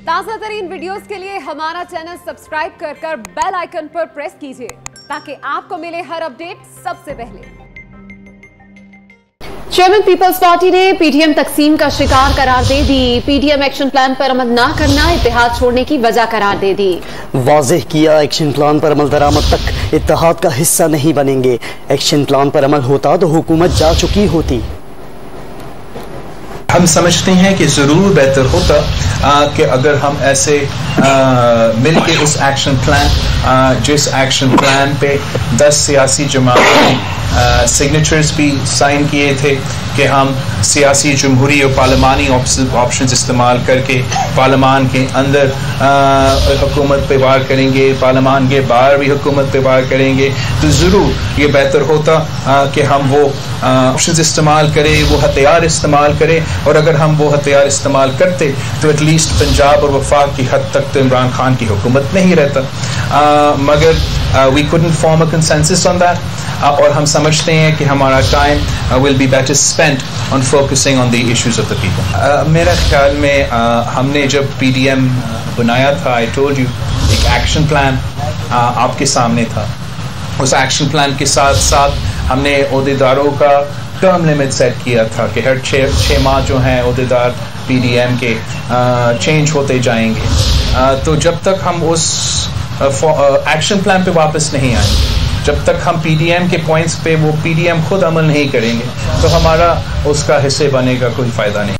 ताज़ा तरीन वीडियोस के लिए हमारा चैनल सब्सक्राइब कर बेल आइकन पर प्रेस कीजिए ताकि आपको मिले हर अपडेट सबसे पहले। चेयरमैन पीपल्स पार्टी ने पीडीएम तकसीम का शिकार करार दे दी। पीडीएम एक्शन प्लान पर अमल न करना इत्तेहाद छोड़ने की वजह करार दे दी। वाज़ेह किया एक्शन प्लान पर अमल दरामद तक इत्तेहाद का हिस्सा नहीं बनेंगे। एक्शन प्लान पर अमल होता तो हुकूमत जा चुकी होती। हम समझते हैं कि ज़रूर बेहतर होता कि अगर हम ऐसे मिलके उस एक्शन प्लान जिस एक्शन प्लान पे 10 सियासी जमातों ने सिग्नेचर्स भी साइन किए थे कि हम सियासी जमहूरी और पार्लिमानी ऑप्शंस इस्तेमाल करके पार्लिमान के अंदर हुकूमत पे वार करेंगे, पार्लिमान के बाहर भी हुकूमत पे वार करेंगे, तो ज़रूर ये बेहतर होता कि हम वो ऑप्शंस इस्तेमाल करें, वो हथियार इस्तेमाल करें। और अगर हम वो हथियार इस्तेमाल करते तो एटलीस्ट पंजाब और वफाक की हद तक तो इमरान खान की हुकूमत नहीं रहता। मगर we couldn't form a consensus on that और हम समझते हैं कि हमारा time will be better spent on focusing on the issues of the people. मेरे ख्याल में हमने जब पीडीएम बनाया था, आई टोल्ड यू, एक एक्शन प्लान आपके सामने था। उस एक्शन प्लान के साथ साथ हमने ओहदेदारों का टर्म लिमिट सेट किया था कि हर 6 माह जो हैं ओहदेदार पीडीएम के चेंज होते जाएंगे। तो जब तक हम उस एक्शन प्लान पे वापस नहीं आएंगे, जब तक हम पीडीएम के पॉइंट्स पे वो पीडीएम खुद अमल नहीं करेंगे, तो हमारा उसका हिस्से बनने का कोई फ़ायदा नहीं।